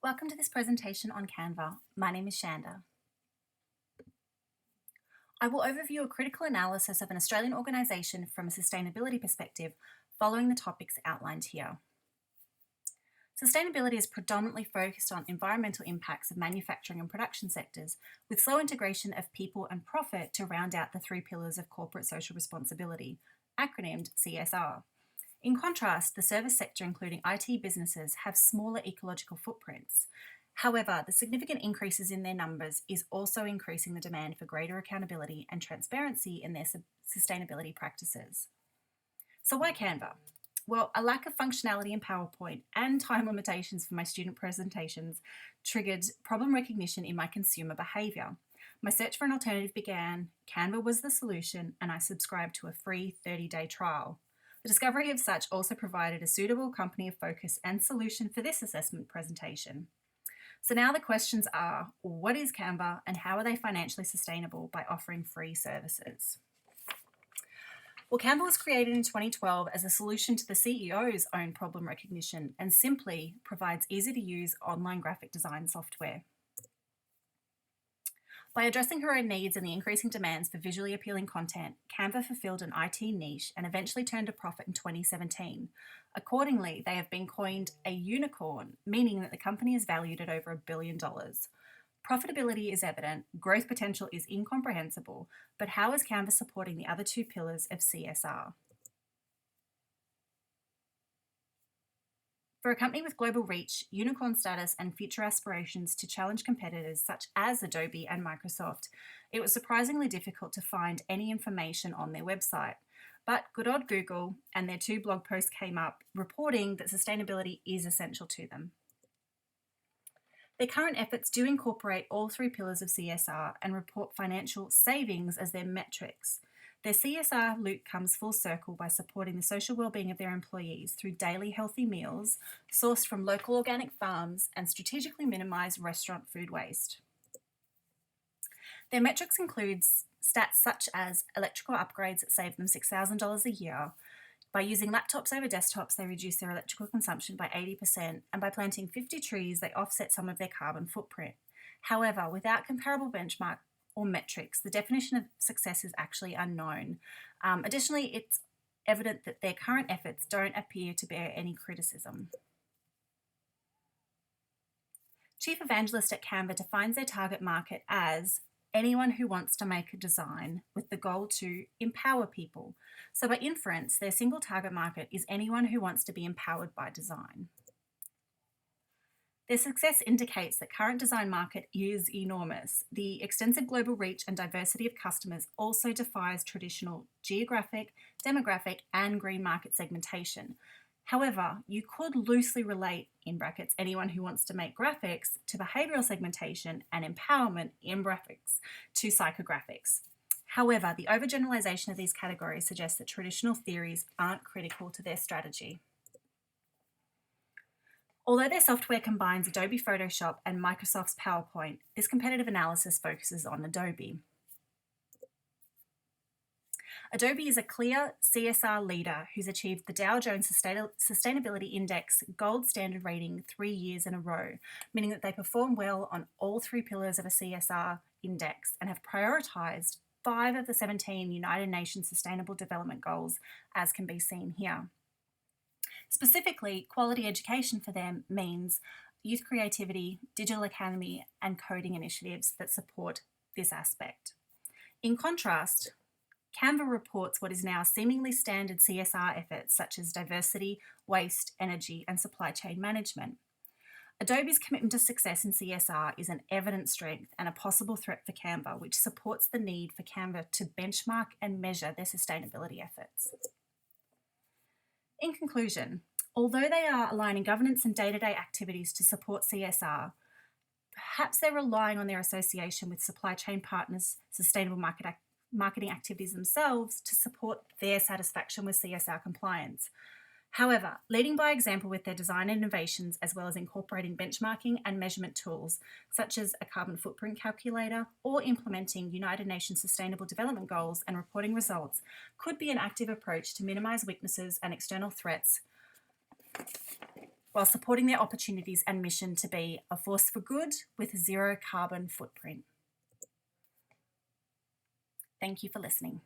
Welcome to this presentation on Canva. My name is Shanda. I will overview a critical analysis of an Australian organisation from a sustainability perspective following the topics outlined here. Sustainability is predominantly focused on environmental impacts of manufacturing and production sectors, with slow integration of people and profit to round out the three pillars of corporate social responsibility, acronymed CSR. In contrast, the service sector, including IT businesses, have smaller ecological footprints. However, the significant increases in their numbers is also increasing the demand for greater accountability and transparency in their sustainability practices. So why Canva? Well, a lack of functionality in PowerPoint and time limitations for my student presentations triggered problem recognition in my consumer behaviour. My search for an alternative began, Canva was the solution, and I subscribed to a free 30-day trial. The discovery of such also provided a suitable company of focus and solution for this assessment presentation. So now the questions are, what is Canva and how are they financially sustainable by offering free services? Well, Canva was created in 2012 as a solution to the CEO's own problem recognition and simply provides easy-to-use online graphic design software. By addressing her own needs and the increasing demands for visually appealing content, Canva fulfilled an IT niche and eventually turned a profit in 2017. Accordingly, they have been coined a unicorn, meaning that the company is valued at over $1 billion. Profitability is evident, growth potential is incomprehensible, but how is Canva supporting the other two pillars of CSR? For a company with global reach, unicorn status, and future aspirations to challenge competitors such as Adobe and Microsoft, it was surprisingly difficult to find any information on their website. But good old Google and their two blog posts came up reporting that sustainability is essential to them. Their current efforts do incorporate all three pillars of CSR and report financial savings as their metrics. Their CSR loop comes full circle by supporting the social well-being of their employees through daily healthy meals sourced from local organic farms and strategically minimise restaurant food waste. Their metrics include stats such as electrical upgrades that save them $6,000 a year. By using laptops over desktops, they reduce their electrical consumption by 80%, and by planting 50 trees, they offset some of their carbon footprint. However, without comparable benchmark or metrics, the definition of success is actually unknown. Additionally, it's evident that their current efforts don't appear to bear any criticism. Chief Evangelist at Canva defines their target market as anyone who wants to make a design with the goal to empower people. So by inference, their single target market is anyone who wants to be empowered by design. Their success indicates that current design market is enormous. The extensive global reach and diversity of customers also defies traditional geographic, demographic, and green market segmentation. However, you could loosely relate, in brackets, anyone who wants to make graphics to behavioral segmentation and empowerment, in brackets, to psychographics. However, the overgeneralization of these categories suggests that traditional theories aren't critical to their strategy. Although their software combines Adobe Photoshop and Microsoft's PowerPoint, this competitive analysis focuses on Adobe. Adobe is a clear CSR leader who's achieved the Dow Jones Sustainability Index Gold Standard rating 3 years in a row, meaning that they perform well on all three pillars of a CSR index and have prioritised 5 of the 17 United Nations Sustainable Development Goals, as can be seen here. Specifically, quality education for them means youth creativity, digital academy, and coding initiatives that support this aspect. In contrast, Canva reports what is now seemingly standard CSR efforts such as diversity, waste, energy, and supply chain management. Adobe's commitment to success in CSR is an evident strength and a possible threat for Canva, which supports the need for Canva to benchmark and measure their sustainability efforts. In conclusion, although they are aligning governance and day-to-day activities to support CSR, perhaps they're relying on their association with supply chain partners' sustainable marketing activities themselves to support their satisfaction with CSR compliance. However, leading by example with their design innovations as well as incorporating benchmarking and measurement tools such as a carbon footprint calculator or implementing United Nations Sustainable Development Goals and reporting results could be an active approach to minimise weaknesses and external threats while supporting their opportunities and mission to be a force for good with zero carbon footprint. Thank you for listening.